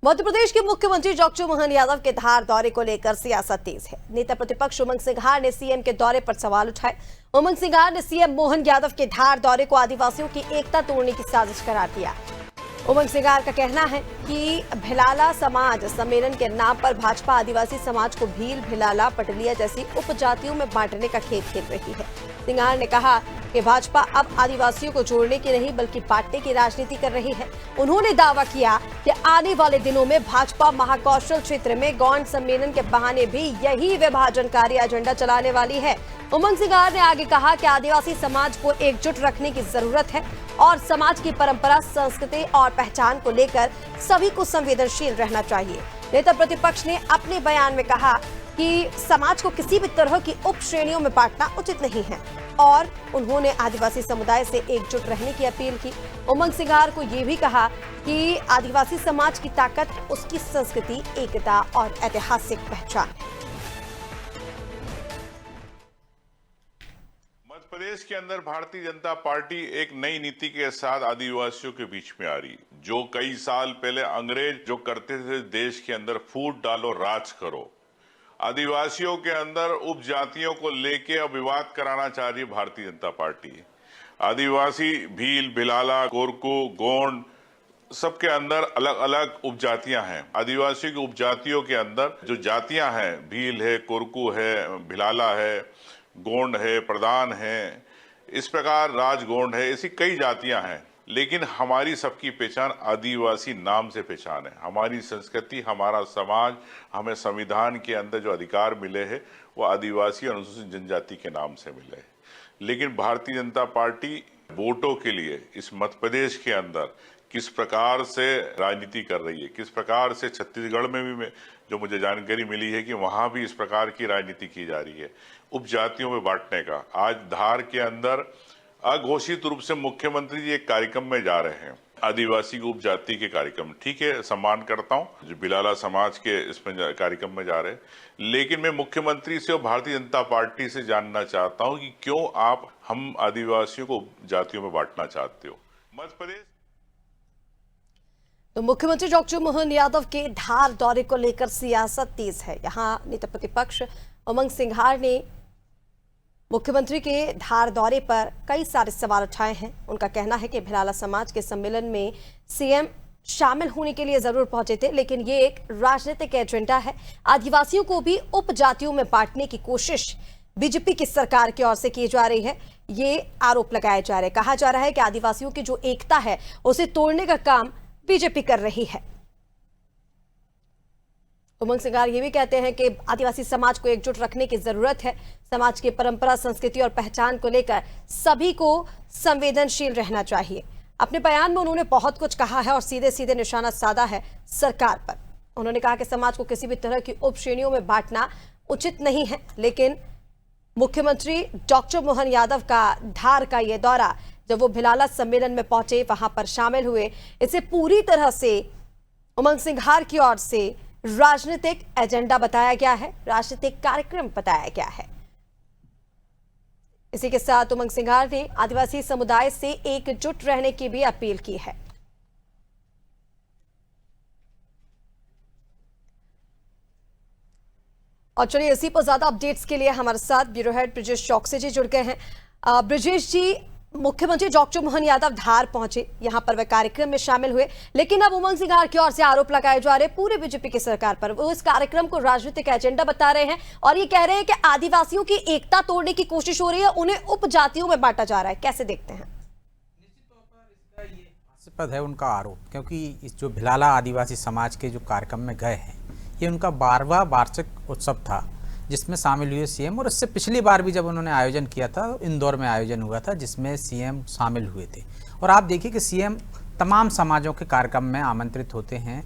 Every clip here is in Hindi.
मध्य प्रदेश के मुख्यमंत्री डॉक्टर मोहन यादव के धार दौरे को लेकर सियासत तेज है। नेता प्रतिपक्ष उमंग सिंघार ने सीएम के दौरे पर सवाल उठाए। उमंग सिंघार ने सीएम मोहन यादव के धार दौरे को आदिवासियों की एकता तोड़ने की साजिश करार दिया। उमंग सिंघार का कहना है कि भिलाला समाज सम्मेलन के नाम पर भाजपा आदिवासी समाज को भील, भिलाला, पटलिया जैसी उपजातियों में बांटने का खेल खेल रही है। सिंघार ने कहा कि भाजपा अब आदिवासियों को जोड़ने की नहीं बल्कि बांटने की राजनीति कर रही है। उन्होंने दावा किया कि आने वाले दिनों में भाजपा महाकौशल क्षेत्र में गौंड सम्मेलन के बहाने भी यही विभाजनकारी एजेंडा चलाने वाली है। उमंग सिंघार ने आगे कहा कि आदिवासी समाज को एकजुट रखने की जरूरत है और समाज की परंपरा, संस्कृति और पहचान को लेकर सभी को संवेदनशील रहना चाहिए। नेता प्रतिपक्ष ने अपने बयान में कहा कि समाज को किसी भी तरह की उप श्रेणियों में बांटना उचित नहीं है और उन्होंने आदिवासी समुदाय से एकजुट रहने की अपील की। उमंग सिंघार को यह भी कहा कि आदिवासी समाज की ताकत उसकी संस्कृति, एकता और ऐतिहासिक पहचान है। मध्य प्रदेश के अंदर भारतीय जनता पार्टी एक नई नीति के साथ आदिवासियों के बीच में आ रही, जो कई साल पहले अंग्रेज जो करते थे देश के अंदर फूट डालो राज करो, आदिवासियों के अंदर उपजातियों को लेके अब विवाद कराना चाह रही है भारतीय जनता पार्टी। आदिवासी भील, भिलाला, कोरकू, गोंड सबके अंदर अलग अलग उपजातियां हैं। आदिवासियों की उपजातियों के अंदर जो जातियां हैं, भील है, कोरकू है, भिलाला है, गोंड है, प्रधान है, इस प्रकार राजगोंड है, ऐसी कई जातियां हैं। लेकिन हमारी सबकी पहचान आदिवासी नाम से पहचान है। हमारी संस्कृति, हमारा समाज, हमें संविधान के अंदर जो अधिकार मिले हैं वो आदिवासी अनुसूचित जनजाति के नाम से मिले हैं। लेकिन भारतीय जनता पार्टी वोटों के लिए इस मध्य प्रदेश के अंदर किस प्रकार से राजनीति कर रही है, किस प्रकार से छत्तीसगढ़ में भी जो मुझे जानकारी मिली है कि वहां भी इस प्रकार की राजनीति की जा रही है उपजातियों में बांटने का। आज धार के अंदर अघोषित रूप से मुख्यमंत्री जी एक कार्यक्रम में जा रहे हैं, आदिवासी उपजाति के कार्यक्रम। ठीक है, सम्मान करता हूं जो भिलाला समाज के इसमें कार्यक्रम में जा रहे हैं, लेकिन मैं मुख्यमंत्री से और भारतीय जनता पार्टी से जानना चाहता हूं कि क्यों आप हम आदिवासियों को जातियों में बांटना चाहते हो। मध्य प्रदेश तो मुख्यमंत्री डॉक्टर मोहन यादव के धार दौरे को लेकर सियासत तेज है। यहां नेता प्रतिपक्ष उमंग सिंघार ने मुख्यमंत्री के धार दौरे पर कई सारे सवाल उठाए हैं। उनका कहना है कि भिलाला समाज के सम्मेलन में सीएम शामिल होने के लिए जरूर पहुंचे थे, लेकिन ये एक राजनीतिक एजेंडा है। आदिवासियों को भी उपजातियों में बांटने की कोशिश बीजेपी की सरकार की ओर से की जा रही है, ये आरोप लगाए जा रहे हैं। कहा जा रहा है कि आदिवासियों की जो एकता है उसे तोड़ने का काम बीजेपी कर रही है। उमंग सिंघार ये भी कहते हैं कि आदिवासी समाज को एकजुट रखने की जरूरत है। समाज की परंपरा, संस्कृति और पहचान को लेकर सभी को संवेदनशील रहना चाहिए। अपने बयान में उन्होंने बहुत कुछ कहा है और सीधे सीधे निशाना साधा है सरकार पर। उन्होंने कहा कि समाज को किसी भी तरह की उप श्रेणियों में बांटना उचित नहीं है, लेकिन मुख्यमंत्री डॉक्टर मोहन यादव का धार का यह दौरा, जब वो भिलाला सम्मेलन में पहुंचे, वहां पर शामिल हुए, इसे पूरी तरह से उमंग सिंघार की ओर से राजनीतिक एजेंडा बताया गया है, राजनीतिक कार्यक्रम बताया गया है। इसी के साथ उमंग सिंघार ने आदिवासी समुदाय से एकजुट रहने की भी अपील की है। और चलिए, इसी पर ज्यादा अपडेट्स के लिए हमारे साथ ब्यूरो हेड ब्रिजेश चौकसी जी जुड़ गए हैं। ब्रिजेश जी, मुख्यमंत्री डॉक्टर मोहन यादव धार पहुंचे, यहां पर वे कार्यक्रम में शामिल हुए, लेकिन अब उमंग सिंघार की ओर से आरोप लगाए जा रहे पूरे बीजेपी की सरकार पर। वो इस कार्यक्रम को राजनीतिक एजेंडा बता रहे हैं और ये कह रहे हैं कि आदिवासियों की एकता तोड़ने की कोशिश हो रही है, उन्हें उपजातियों में बांटा जा रहा है। कैसे देखते हैं? निश्चित तौर पर इसका ये हास्यास्पद है उनका आरोप, क्योंकि इस जो भिलाला आदिवासी समाज के जो कार्यक्रम में गए हैं, ये उनका 12वां वार्षिक उत्सव था जिसमें शामिल हुए सीएम। और इससे पिछली बार भी जब उन्होंने आयोजन किया था, इंदौर में आयोजन हुआ था जिसमें सीएम शामिल हुए थे। और आप देखिए कि सीएम तमाम समाजों के कार्यक्रम में आमंत्रित होते हैं,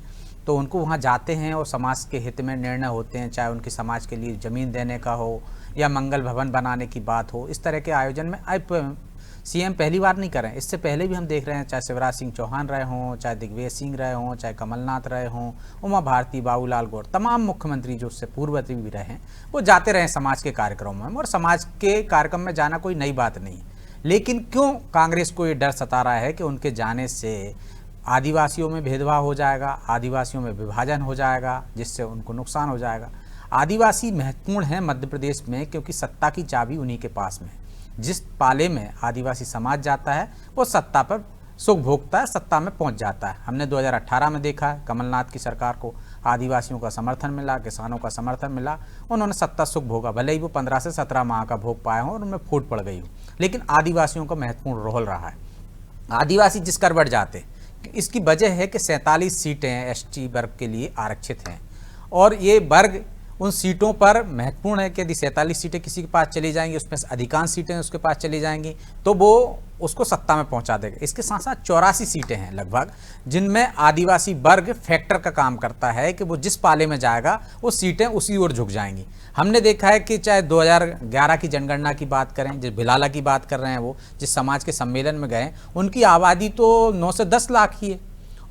तो उनको वहां जाते हैं और समाज के हित में निर्णय होते हैं, चाहे उनकी समाज के लिए ज़मीन देने का हो या मंगल भवन बनाने की बात हो। इस तरह के आयोजन में अब सीएम पहली बार नहीं कर रहे हैं, इससे पहले भी हम देख रहे हैं, चाहे शिवराज सिंह चौहान रहे हों, चाहे दिग्विजय सिंह रहे हों, चाहे कमलनाथ रहे हों, उमा भारती, बाबूलाल गौर, तमाम मुख्यमंत्री जो उससे पूर्ववर्ती भी रहे हैं, वो जाते रहे समाज के कार्यक्रमों में। और समाज के कार्यक्रम में जाना कोई नई बात नहीं है, लेकिन क्यों कांग्रेस को ये डर सता रहा है कि उनके जाने से आदिवासियों में भेदभाव हो जाएगा, आदिवासियों में विभाजन हो जाएगा, जिससे उनको नुकसान हो जाएगा। आदिवासी महत्वपूर्ण हैं मध्य प्रदेश में, क्योंकि सत्ता की चाबी उन्हीं के पास में है। जिस पाले में आदिवासी समाज जाता है वो सत्ता पर सुख भोगता है, सत्ता में पहुंच जाता है। हमने 2018 में देखा है, कमलनाथ की सरकार को आदिवासियों का समर्थन मिला, किसानों का समर्थन मिला, उन्होंने सत्ता सुख भोगा, भले ही वो 15 से 17 माह का भोग पाए हों और उनमें फूट पड़ गई हो, लेकिन आदिवासियों का महत्वपूर्ण रोल रहा है। आदिवासी जिस कर बढ़ जाते, इसकी वजह है कि 47 सीटें ST वर्ग के लिए आरक्षित हैं, और ये वर्ग उन सीटों पर महत्वपूर्ण है कि यदि 47 सीटें किसी के पास चली जाएंगी, उसमें से अधिकांश सीटें उसके पास चली जाएंगी तो वो उसको सत्ता में पहुंचा देगा। इसके साथ साथ 84 सीटें हैं लगभग, जिनमें आदिवासी वर्ग फैक्टर का काम करता है कि वो जिस पाले में जाएगा वो सीटें उसी ओर झुक जाएंगी। हमने देखा है कि चाहे 2011 की जनगणना की बात करें, जिस भिलाला की बात कर रहे हैं, वो जिस समाज के सम्मेलन में गए, उनकी आबादी तो 9 से 10 लाख ही है,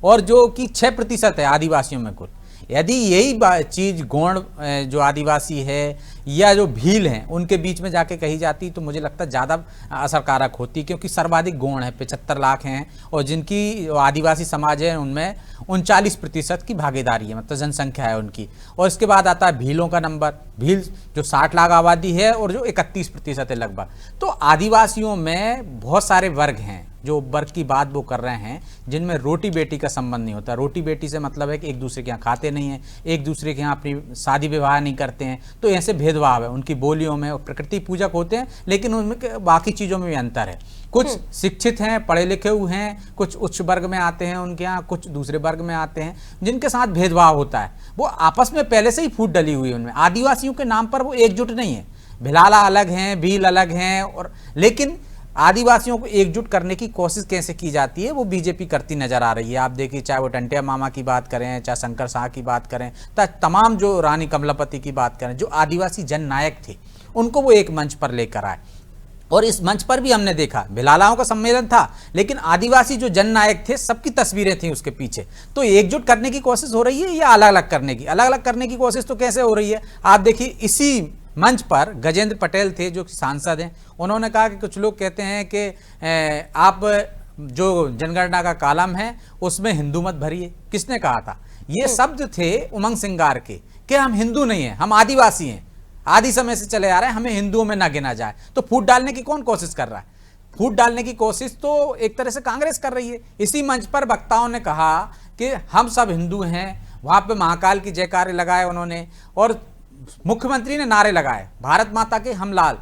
और जो कि 6% है आदिवासियों में कुल। यदि यही चीज़ गौड़ जो आदिवासी है या जो भील हैं उनके बीच में जाके कही जाती तो मुझे लगता है ज़्यादा असरकारक होती, क्योंकि सर्वाधिक गौड़ है, 75 लाख हैं, और जिनकी आदिवासी समाज है उनमें 39% की भागीदारी है, मतलब जनसंख्या है उनकी। और इसके बाद आता है भीलों का नंबर, भील जो 60 लाख आबादी है और जो 31% है लगभग। तो आदिवासियों में बहुत सारे वर्ग हैं, जो वर्ग की बात वो कर रहे हैं, जिनमें रोटी बेटी का संबंध नहीं होता। रोटी बेटी से मतलब है कि एक दूसरे के यहाँ खाते नहीं हैं, एक दूसरे के यहाँ अपनी शादी विवाह नहीं करते हैं, तो ऐसे भेदभाव है उनकी बोलियों में। प्रकृति पूजक होते हैं, लेकिन उनमें बाकी चीज़ों में भी अंतर है। कुछ शिक्षित हैं, पढ़े लिखे हुए हैं, कुछ उच्च वर्ग में आते हैं उनके यहाँ, कुछ दूसरे वर्ग में आते हैं, जिनके साथ भेदभाव होता है। वो आपस में पहले से ही फूट डली हुई है उनमें। आदिवासियों के नाम पर वो एकजुट नहीं है। भिलाला अलग हैं, भील अलग हैं, और लेकिन आदिवासियों को एकजुट करने की कोशिश कैसे की जाती है वो बीजेपी करती नजर आ रही है। आप देखिए, चाहे वो टंटिया मामा की बात करें, चाहे शंकर शाह की बात करें, तमाम जो रानी कमलापति की बात करें, जो आदिवासी जननायक थे उनको वो एक मंच पर लेकर आए। और इस मंच पर भी हमने देखा, भिलालाओं का सम्मेलन था, लेकिन आदिवासी जो जननायक थे सबकी तस्वीरें थी उसके पीछे। तो एकजुट करने की कोशिश हो रही है या अलग अलग करने की? अलग अलग करने की कोशिश तो कैसे हो रही है? आप देखिए, इसी मंच पर गजेंद्र पटेल थे जो सांसद हैं, उन्होंने कहा कि कुछ लोग कहते हैं कि आप जो जनगणना का कॉलम है उसमें हिंदू मत भरिए। किसने कहा था? ये शब्द थे उमंग सिंगार के, कि हम हिंदू नहीं हैं, हम आदिवासी हैं, आदि समय से चले आ रहे हैं, हमें हिंदुओं में ना गिना जाए। तो फूट डालने की कौन कोशिश कर रहा है? फूट डालने की कोशिश तो एक तरह से कांग्रेस कर रही है। इसी मंच पर वक्ताओं ने कहा कि हम सब हिंदू हैं, वहाँ पे महाकाल की जयकारे लगाए उन्होंने, और मुख्यमंत्री ने नारे लगाए, भारत माता के हम लाल,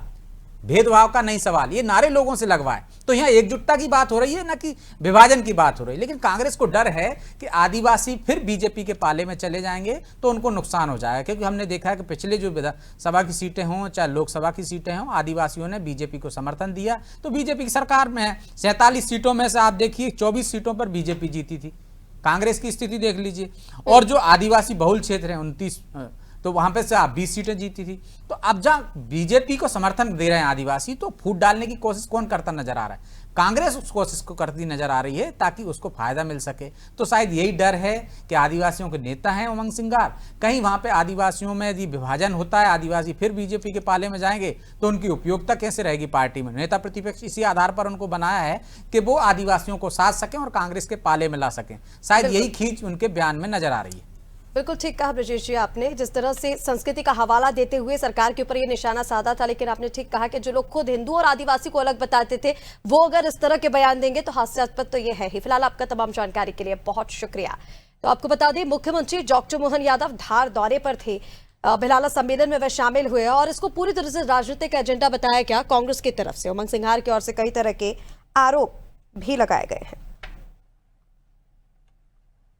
भेदभाव का नहीं सवाल, ये नारे लोगों से लगवाए। तो यहाँ एकजुटता की बात हो रही है, ना कि विभाजन की बात हो रही है। लेकिन कांग्रेस को डर है कि आदिवासी फिर बीजेपी के पाले में चले जाएंगे तो उनको नुकसान हो जाएगा, क्योंकि हमने देखा है कि पिछले जो विधानसभा की सीटें हों चाहे लोकसभा की सीटें हों, आदिवासियों ने बीजेपी को समर्थन दिया, तो बीजेपी की सरकार में है। 47 सीटों में से आप देखिए 24 सीटों पर बीजेपी जीती थी। कांग्रेस की स्थिति देख लीजिए। और जो आदिवासी बहुल क्षेत्र हैं 29, तो वहां पे से आप 20 सीटें जीती थी। तो अब जहाँ बीजेपी को समर्थन दे रहे हैं आदिवासी, तो फूट डालने की कोशिश कौन करता नजर आ रहा है? कांग्रेस उस कोशिश को करती नजर आ रही है ताकि उसको फायदा मिल सके। तो शायद यही डर है कि आदिवासियों के नेता हैं उमंग सिंगार, कहीं वहां पे आदिवासियों में यदि विभाजन होता है, आदिवासी फिर बीजेपी के पाले में जाएंगे तो उनकी उपयोगिता कैसे रहेगी पार्टी में? नेता प्रतिपक्ष इसी आधार पर उनको बनाया है कि वो आदिवासियों को साथ सकें और कांग्रेस के पाले में ला सकें। शायद यही खींच उनके बयान में नजर आ रही है। बिल्कुल ठीक कहा ब्रजेश जी आपने, जिस तरह से संस्कृति का हवाला देते हुए सरकार के ऊपर ये निशाना साधा था। लेकिन आपने ठीक कहा कि जो लोग खुद हिंदू और आदिवासी को अलग बताते थे, वो अगर इस तरह के बयान देंगे तो हास्यास्पद तो ये है ही। फिलहाल आपका तमाम जानकारी के लिए बहुत शुक्रिया। तो आपको बता दें, मुख्यमंत्री डॉक्टर मोहन यादव धार दौरे पर थे, भिलाला सम्मेलन में वह शामिल हुए और इसको पूरी तरह से राजनीतिक एजेंडा बताया गया कांग्रेस की तरफ से। उमंग सिंघार की ओर से कई तरह के आरोप भी लगाए गए हैं।